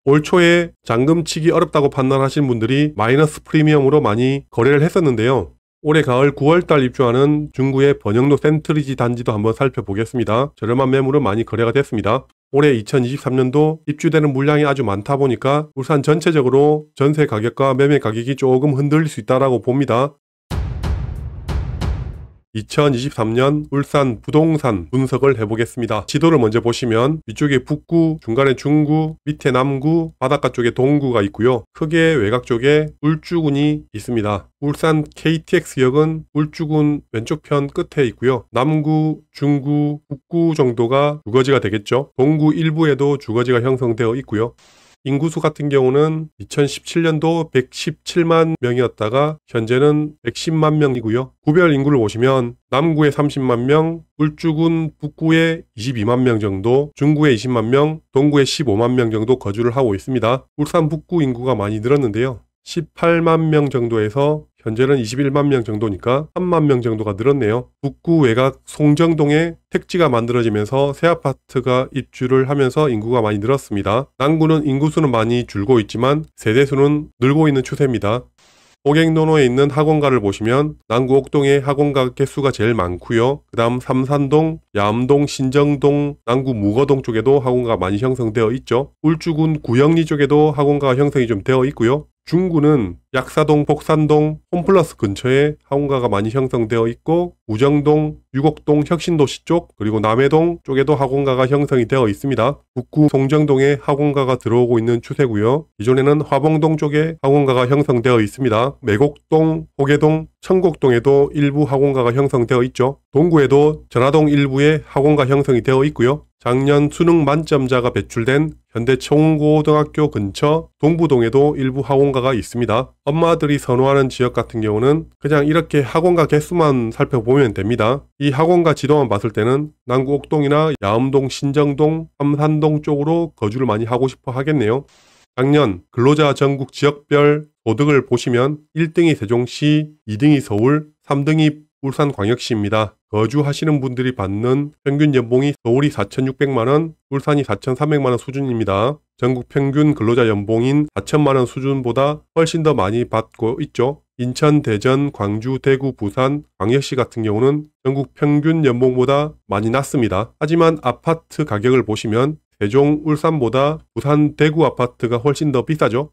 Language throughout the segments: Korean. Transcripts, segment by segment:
올 초에 잔금 치기 어렵다고 판단하신 분들이 마이너스 프리미엄으로 많이 거래를 했었는데요. 올해 가을 9월달 입주하는 중구의 번영로 센트리지 단지도 한번 살펴보겠습니다. 저렴한 매물은 많이 거래가 됐습니다. 올해 2023년도 입주되는 물량이 아주 많다 보니까 울산 전체적으로 전세 가격과 매매 가격이 조금 흔들릴 수 있다고 봅니다. 2023년 울산 부동산 분석을 해보겠습니다. 지도를 먼저 보시면 위쪽에 북구, 중간에 중구, 밑에 남구, 바닷가 쪽에 동구가 있고요. 크게 외곽 쪽에 울주군이 있습니다. 울산 KTX역은 울주군 왼쪽 편 끝에 있고요. 남구, 중구, 북구 정도가 주거지가 되겠죠. 동구 일부에도 주거지가 형성되어 있고요. 인구수 같은 경우는 2017년도 117만 명이었다가 현재는 110만 명이고요. 구별 인구를 보시면 남구에 30만 명, 울주군 북구에 22만 명 정도, 중구에 20만 명, 동구에 15만 명 정도 거주를 하고 있습니다. 울산 북구 인구가 많이 늘었는데요. 18만 명 정도에서 현재는 21만 명 정도니까 3만 명 정도가 늘었네요. 북구 외곽 송정동에 택지가 만들어지면서 새 아파트가 입주를 하면서 인구가 많이 늘었습니다. 남구는 인구수는 많이 줄고 있지만 세대수는 늘고 있는 추세입니다. 호객노노에 있는 학원가를 보시면 남구 옥동의 학원가 개수가 제일 많고요. 그 다음 삼산동, 야암동, 신정동, 남구 무거동 쪽에도 학원가가 많이 형성되어 있죠. 울주군 구영리 쪽에도 학원가가 형성이 좀 되어 있고요. 중구는 약사동, 복산동, 홈플러스 근처에 학원가가 많이 형성되어 있고 우정동, 유곡동, 혁신도시 쪽 그리고 남해동 쪽에도 학원가가 형성이 되어 있습니다. 북구 송정동에 학원가가 들어오고 있는 추세고요. 기존에는 화봉동 쪽에 학원가가 형성되어 있습니다. 매곡동, 호계동, 청곡동에도 일부 학원가가 형성되어 있죠. 동구에도 전화동 일부에 학원가 형성이 되어 있고요. 작년 수능 만점자가 배출된 현대청운고등학교 근처 동부동에도 일부 학원가가 있습니다. 엄마들이 선호하는 지역 같은 경우는 그냥 이렇게 학원가 개수만 살펴보면 됩니다. 이 학원가 지도만 봤을 때는 남구 옥동이나 야암동, 신정동, 삼산동 쪽으로 거주를 많이 하고 싶어 하겠네요. 작년 근로자 전국 지역별 소득을 보시면 1등이 세종시, 2등이 서울, 3등이 울산광역시입니다. 거주하시는 분들이 받는 평균 연봉이 서울이 4,600만원, 울산이 4,300만원 수준입니다. 전국 평균 근로자 연봉인 4천만원 수준보다 훨씬 더 많이 받고 있죠. 인천, 대전, 광주, 대구, 부산, 광역시 같은 경우는 전국 평균 연봉보다 많이 낮습니다. 하지만 아파트 가격을 보시면 세종, 울산보다 부산, 대구 아파트가 훨씬 더 비싸죠.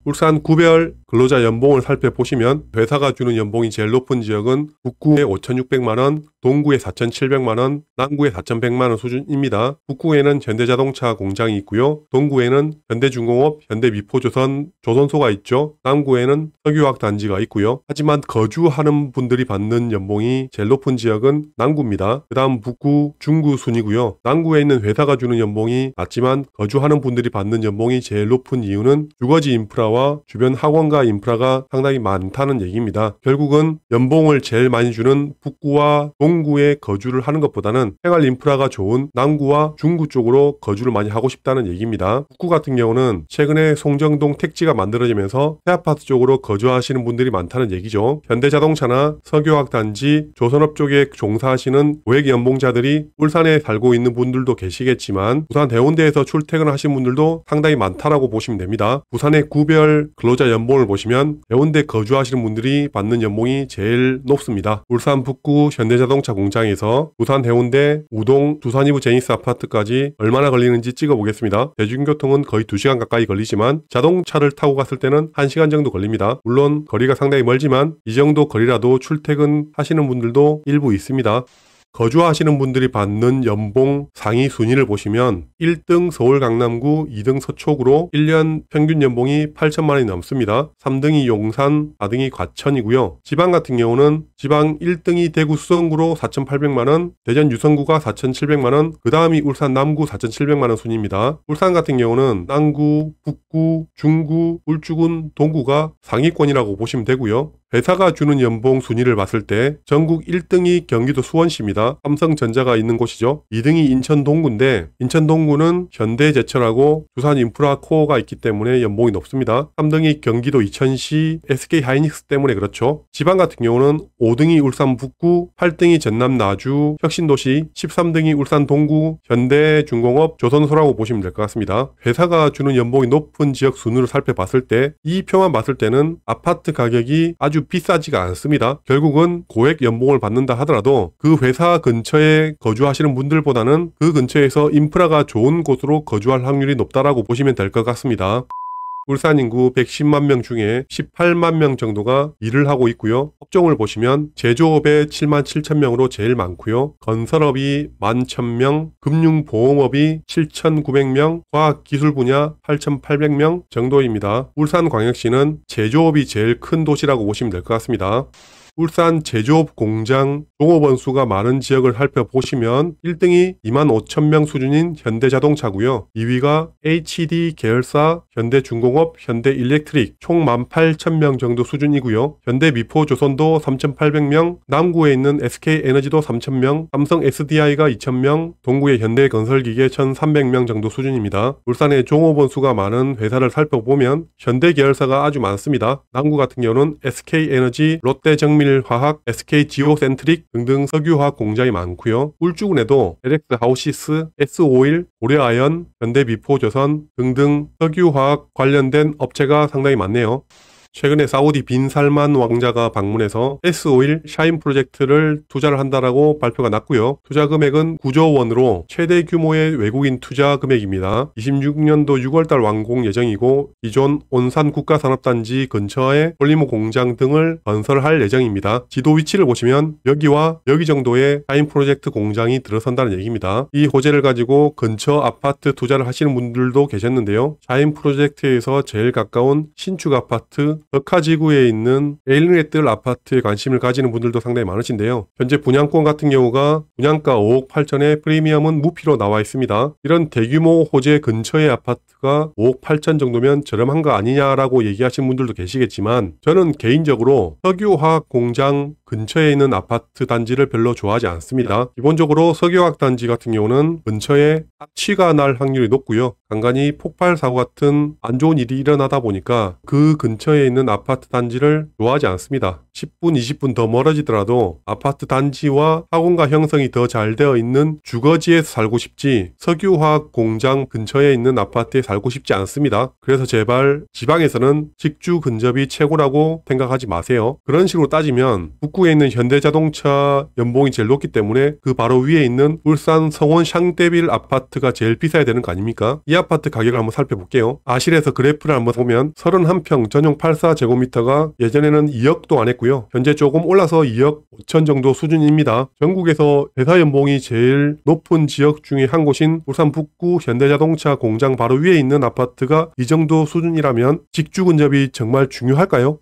울산 구별 근로자 연봉을 살펴보시면 회사가 주는 연봉이 제일 높은 지역은 북구에 5,600만원, 동구에 4,700만원, 남구에 4,100만원 수준입니다. 북구에는 현대자동차 공장이 있고요. 동구에는 현대중공업, 현대미포조선, 조선소가 있죠. 남구에는 석유화학 단지가 있고요. 하지만 거주하는 분들이 받는 연봉이 제일 높은 지역은 남구입니다. 그 다음 북구, 중구 순이고요. 남구에 있는 회사가 주는 연봉이 낮지만 거주하는 분들이 받는 연봉이 제일 높은 이유는 주거지 인프라와 주변 학원가 인프라가 상당히 많다는 얘기입니다. 결국은 연봉을 제일 많이 주는 북구와 동구에 거주를 하는 것보다는 생활 인프라가 좋은 남구와 중구 쪽으로 거주를 많이 하고 싶다는 얘기입니다. 북구 같은 경우는 최근에 송정동 택지가 만들어지면서 새아파트 쪽으로 거주하시는 분들이 많다는 얘기죠. 현대자동차나 석유화학단지, 조선업 쪽에 종사하시는 고액 연봉자들이 울산에 살고 있는 분들도 계시겠지만 부산 해운대에서 출퇴근하시는 분들도 상당히 많다라고 보시면 됩니다. 부산의 구별 근로자 연봉을 보시면 해운대 거주하시는 분들이 받는 연봉이 제일 높습니다. 울산 북구 현대자동차 공장에서 부산 해운대 우동 두산이부 제니스 아파트까지 얼마나 걸리는지 찍어보겠습니다. 대중교통은 거의 2시간 가까이 걸리지만 자동차를 타고 갔을 때는 1시간 정도 걸립니다. 물론 거리가 상당히 멀지만 이 정도 거리라도 출퇴근하시는 분들도 일부 있습니다. 거주하시는 분들이 받는 연봉 상위 순위를 보시면 1등 서울 강남구, 2등 서초구로 1년 평균 연봉이 8천만 원이 넘습니다. 3등이 용산, 4등이 과천이고요. 지방 같은 경우는 지방 1등이 대구 수성구로 4,800만 원, 대전 유성구가 4,700만 원, 그 다음이 울산 남구 4,700만 원 순입니다. 울산 같은 경우는 남구, 북구, 중구, 울주군, 동구가 상위권이라고 보시면 되고요. 회사가 주는 연봉 순위를 봤을 때 전국 1등이 경기도 수원시입니다. 삼성전자가 있는 곳이죠. 2등이 인천 동구인데 인천 동구는 현대제철하고 두산인프라코어가 있기 때문에 연봉이 높습니다. 3등이 경기도 이천시 SK하이닉스 때문에 그렇죠. 지방 같은 경우는 5등이 울산 북구, 8등이 전남 나주 혁신도시, 13등이 울산 동구 현대중공업 조선소라고 보시면 될 것 같습니다. 회사가 주는 연봉이 높은 지역 순으로 살펴봤을 때 이 표만 봤을 때는 아파트 가격이 아주 비싸지가 않습니다. 결국은 고액 연봉을 받는다 하더라도 그 회사 근처에 거주하시는 분들보다는 그 근처에서 인프라가 좋은 곳으로 거주할 확률이 높다라고 보시면 될 것 같습니다. 울산 인구 110만 명 중에 18만 명 정도가 일을 하고 있고요. 업종을 보시면 제조업에 7만 7천 명으로 제일 많고요. 건설업이 11,000명, 금융보험업이 7,900명, 과학기술 분야 8,800명 정도입니다. 울산광역시는 제조업이 제일 큰 도시라고 보시면 될 것 같습니다. 울산 제조업 공장 종업원 수가 많은 지역을 살펴보시면 1등이 25,000명 수준인 현대자동차고요. 2위가 HD 계열사 현대중공업, 현대일렉트릭 총 18,000명 정도 수준이고요. 현대미포조선도 3,800명, 남구에 있는 SK에너지도 3,000명, 삼성 SDI가 2,000명, 동구의 현대건설기계 1,300명 정도 수준입니다. 울산의 종업원 수가 많은 회사를 살펴보면 현대계열사가 아주 많습니다. 남구 같은 경우는 SK에너지, 롯데정밀화학, SK지오센트릭 등등 석유화학 공장이 많고요. 울주군에도 LX하우시스, S-오일, 고려아연, 현대미포조선 등등 석유화학 관련된 업체가 상당히 많네요. 최근에 사우디 빈 살만 왕자가 방문해서 S-오일 샤인 프로젝트를 투자를 한다라고 발표가 났고요. 투자 금액은 9조 원으로 최대 규모의 외국인 투자 금액입니다. 26년도 6월달 완공 예정이고 기존 온산 국가산업단지 근처에 폴리머 공장 등을 건설할 예정입니다. 지도 위치를 보시면 여기와 여기 정도의 샤인 프로젝트 공장이 들어선다는 얘기입니다. 이 호재를 가지고 근처 아파트 투자를 하시는 분들도 계셨는데요. 샤인 프로젝트에서 제일 가까운 신축 아파트 덕화지구에 있는 에일리넷들 아파트에 관심을 가지는 분들도 상당히 많으신데요. 현재 분양권 같은 경우가 분양가 5억 8천에 프리미엄은 무피로 나와 있습니다. 이런 대규모 호재 근처의 아파트가 5억 8천 정도면 저렴한 거 아니냐라고 얘기하시는 분들도 계시겠지만 저는 개인적으로 석유화학 공장 근처에 있는 아파트 단지를 별로 좋아하지 않습니다. 기본적으로 석유화학 단지 같은 경우는 근처에 악취가 날 확률이 높고요. 간간히 폭발 사고 같은 안 좋은 일이 일어나다 보니까 그 근처에 있는 아파트 단지를 좋아하지 않습니다. 10분, 20분 더 멀어지더라도 아파트 단지와 학원가 형성이 더 잘 되어 있는 주거지에서 살고 싶지 석유화학 공장 근처에 있는 아파트에 살고 싶지 않습니다. 그래서 제발 지방에서는 직주 근접이 최고라고 생각하지 마세요. 그런 식으로 따지면 북구에 있는 현대자동차 연봉이 제일 높기 때문에 그 바로 위에 있는 울산 성원 샹떼빌 아파트가 제일 비싸야 되는 거 아닙니까? 이 아파트 가격을 한번 살펴볼게요. 아실에서 그래프를 한번 보면 31평 전용 84제곱미터가 예전에는 2억도 안 했고요. 현재 조금 올라서 2억 5천 정도 수준입니다. 전국에서 회사 연봉이 제일 높은 지역 중에 한 곳인 울산 북구 현대자동차 공장 바로 위에 있는 아파트가 이 정도 수준이라면 직주 근접이 정말 중요할까요?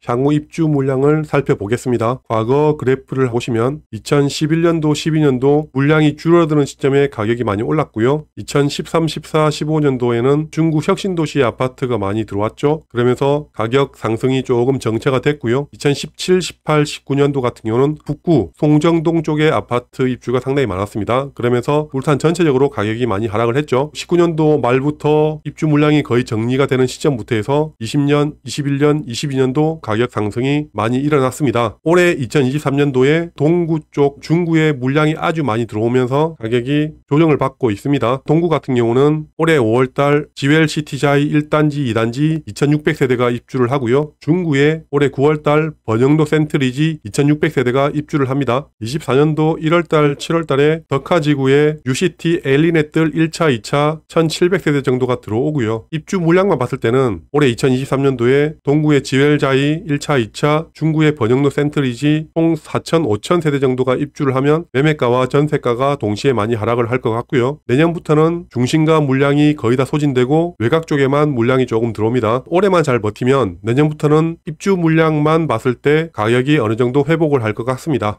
향후 입주 물량을 살펴보겠습니다. 과거 그래프를 보시면 2011년도, 12년도 물량이 줄어드는 시점에 가격이 많이 올랐고요. 2013, 14, 15년도에는 중구 혁신도시 아파트가 많이 들어왔죠. 그러면서 가격 상승이 조금 정체가 됐고요. 2017, 18, 19년도 같은 경우는 북구, 송정동 쪽의 아파트 입주가 상당히 많았습니다. 그러면서 울산 전체적으로 가격이 많이 하락을 했죠. 19년도 말부터 입주 물량이 거의 정리가 되는 시점부터 해서 20년, 21년, 22년도 가격 상승이 많이 일어났습니다. 올해 2023년도에 동구 쪽 중구에 물량이 아주 많이 들어오면서 가격이 조정을 받고 있습니다. 동구 같은 경우는 올해 5월달 지웰시티자이 1단지, 2단지 2600세대가 입주를 하고요. 중구에 올해 9월달 번영도 센트리지 2600세대가 입주를 합니다. 24년도 1월달, 7월달에 덕화지구에 UCT 엘리넷들 1차, 2차 1700세대 정도가 들어오고요. 입주 물량만 봤을 때는 올해 2023년도에 동구의 지웰자이 1차, 2차, 중구의 번영로 센트리지 총 4천, 5천 세대 정도가 입주를 하면 매매가와 전세가가 동시에 많이 하락을 할 것 같고요. 내년부터는 중심가 물량이 거의 다 소진되고 외곽 쪽에만 물량이 조금 들어옵니다. 올해만 잘 버티면 내년부터는 입주 물량만 봤을 때 가격이 어느 정도 회복을 할 것 같습니다.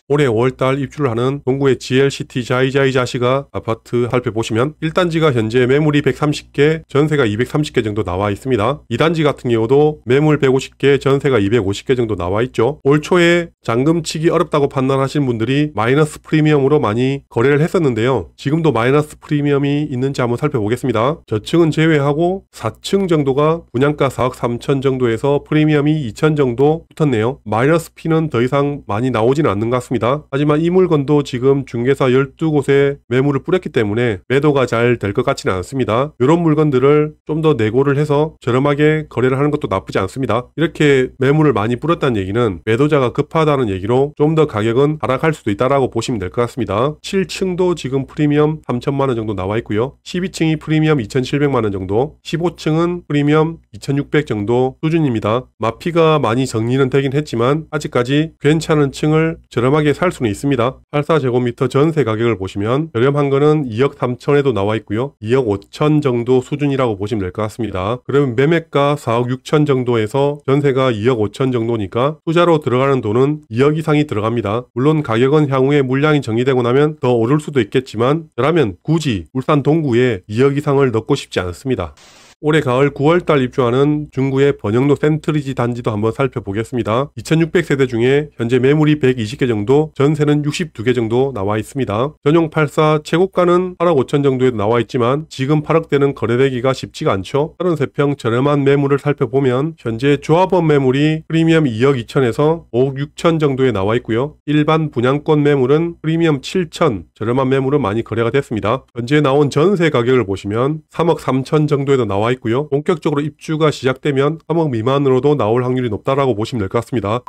올해 5월달 입주를 하는 동구의 GLCT 자이자이자시가 아파트 살펴보시면 1단지가 현재 매물이 130개, 전세가 230개 정도 나와 있습니다. 2단지 같은 경우도 매물 150개, 전세가 250개 정도 나와 있죠. 올 초에 잔금 치기 어렵다고 판단하신 분들이 마이너스 프리미엄으로 많이 거래를 했었는데요. 지금도 마이너스 프리미엄이 있는지 한번 살펴보겠습니다. 저층은 제외하고 4층 정도가 분양가 4억 3천 정도에서 프리미엄이 2천 정도 붙었네요. 마이너스 P는 더 이상 많이 나오지는 않는 것 같습니다. 하지만 이 물건도 지금 중개사 12곳에 매물을 뿌렸기 때문에 매도가 잘 될 것 같지는 않습니다. 이런 물건들을 좀 더 내고를 해서 저렴하게 거래를 하는 것도 나쁘지 않습니다. 이렇게 매물을 많이 뿌렸다는 얘기는 매도자가 급하다는 얘기로 좀 더 가격은 하락할 수도 있다라고 보시면 될 것 같습니다. 7층도 지금 프리미엄 3천만 원 정도 나와 있고요. 12층이 프리미엄 2,700만 원 정도, 15층은 프리미엄 2,600 정도 수준입니다. 마피가 많이 정리는 되긴 했지만 아직까지 괜찮은 층을 저렴하게 살 수는 있습니다. 84제곱미터 전세 가격을 보시면 저렴한 거는 2억 3천에도 나와 있고요. 2억 5천 정도 수준이라고 보시면 될 것 같습니다. 그러면 매매가 4억 6천 정도에서 전세가 2억 5천 정도니까 투자로 들어가는 돈은 2억 이상이 들어갑니다. 물론 가격은 향후에 물량이 정리되고 나면 더 오를 수도 있겠지만 저라면 굳이 울산 동구에 2억 이상을 넣고 싶지 않습니다. 올해 가을 9월달 입주하는 중구의 번영로 센트리지 단지도 한번 살펴보겠습니다. 2600세대 중에 현재 매물이 120개 정도, 전세는 62개 정도 나와 있습니다. 전용 84 최고가는 8억 5천 정도에 나와 있지만 지금 8억대는 거래되기가 쉽지가 않죠. 33평 저렴한 매물을 살펴보면 현재 조합원 매물이 프리미엄 2억 2천에서 5억 6천 정도에 나와 있고요. 일반 분양권 매물은 프리미엄 7천, 저렴한 매물은 많이 거래가 됐습니다. 현재 나온 전세 가격을 보시면 3억 3천 정도에도 나와 있고요. 본격적으로 입주가 시작되면 3억 미만으로도 나올 확률이 높다라고 보시면 될 것 같습니다.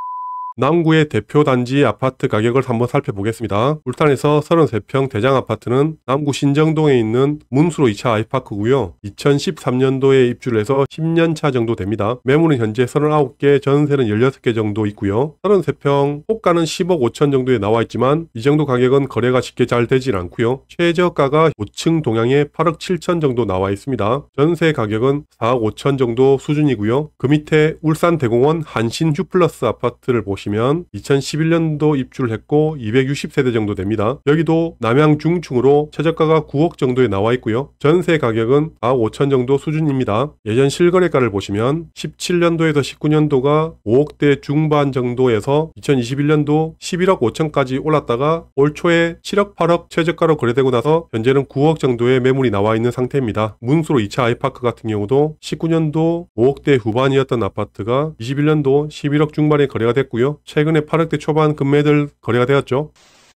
남구의 대표 단지 아파트 가격을 한번 살펴보겠습니다. 울산에서 33평 대장 아파트는 남구 신정동에 있는 문수로 2차 아이파크고요. 2013년도에 입주를 해서 10년 차 정도 됩니다. 매물은 현재 39개, 전세는 16개 정도 있고요. 33평 호가는 10억 5천 정도에 나와 있지만 이 정도 가격은 거래가 쉽게 잘 되질 않고요. 최저가가 5층 동향에 8억 7천 정도 나와 있습니다. 전세 가격은 4억 5천 정도 수준이고요. 그 밑에 울산 대공원 한신 휴플러스 아파트를 보시면 2011년도 입주를 했고 260세대 정도 됩니다. 여기도 남양 중층으로 최저가가 9억 정도에 나와 있고요. 전세 가격은 4억 5천 정도 수준입니다. 예전 실거래가를 보시면 17년도에서 19년도가 5억대 중반 정도에서 2021년도 11억 5천까지 올랐다가 올 초에 7억 8억 최저가로 거래되고 나서 현재는 9억 정도의 매물이 나와 있는 상태입니다. 문수로 2차 아이파크 같은 경우도 19년도 5억대 후반이었던 아파트가 21년도 11억 중반에 거래가 됐고요. 최근에 8억대 초반 금매들 거래가 되었죠.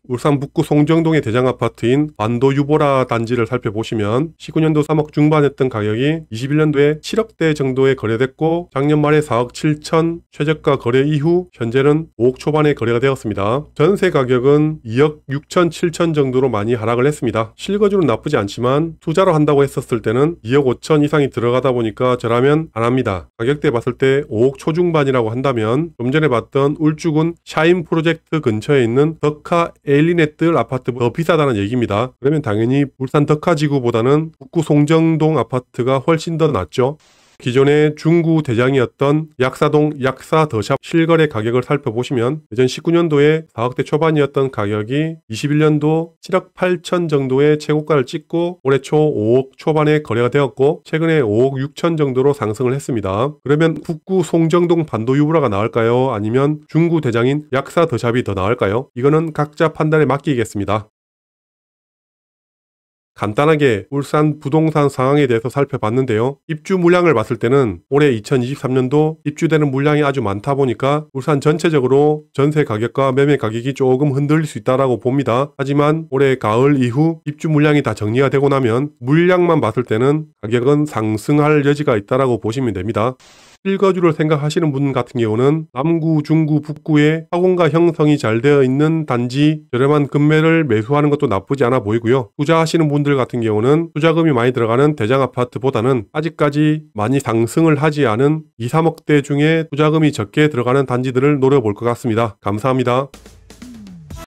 울산 북구 송정동의 대장 아파트인 반도 유보라 단지를 살펴보시면 19년도 3억 중반했던 가격이 21년도에 7억대 정도에 거래됐고 작년 말에 4억 7천 최저가 거래 이후 현재는 5억 초반에 거래가 되었습니다. 전세 가격은 2억 6천 7천 정도로 많이 하락을 했습니다. 실거주는 나쁘지 않지만 투자로 한다고 했었을 때는 2억 5천 이상이 들어가다 보니까 저라면 안 합니다. 가격대 봤을 때 5억 초중반이라고 한다면 좀 전에 봤던 울주군 샤인 프로젝트 근처에 있는 덕화 엘리네뜰 아파트보다 더 비싸다는 얘기입니다. 그러면 당연히 울산 덕화지구보다는 북구 송정동 아파트가 훨씬 더 낫죠. 기존의 중구 대장이었던 약사동 약사 더샵 실거래 가격을 살펴보시면 예전 19년도에 4억대 초반이었던 가격이 21년도 7억 8천 정도의 최고가를 찍고 올해 초 5억 초반에 거래가 되었고 최근에 5억 6천 정도로 상승을 했습니다. 그러면 북구 송정동 반도 유보라가 나을까요? 아니면 중구 대장인 약사 더샵이 더 나을까요? 이거는 각자 판단에 맡기겠습니다. 간단하게 울산 부동산 상황에 대해서 살펴봤는데요. 입주 물량을 봤을 때는 올해 2023년도 입주되는 물량이 아주 많다 보니까 울산 전체적으로 전세 가격과 매매 가격이 조금 흔들릴 수 있다고 봅니다. 하지만 올해 가을 이후 입주 물량이 다 정리가 되고 나면 물량만 봤을 때는 가격은 상승할 여지가 있다고 보시면 됩니다. 실거주를 생각하시는 분 같은 경우는 남구, 중구, 북구에 학원가 형성이 잘 되어 있는 단지 저렴한 금매를 매수하는 것도 나쁘지 않아 보이고요. 투자하시는 분들 같은 경우는 투자금이 많이 들어가는 대장 아파트보다는 아직까지 많이 상승을 하지 않은 2, 3억대 중에 투자금이 적게 들어가는 단지들을 노려볼 것 같습니다. 감사합니다.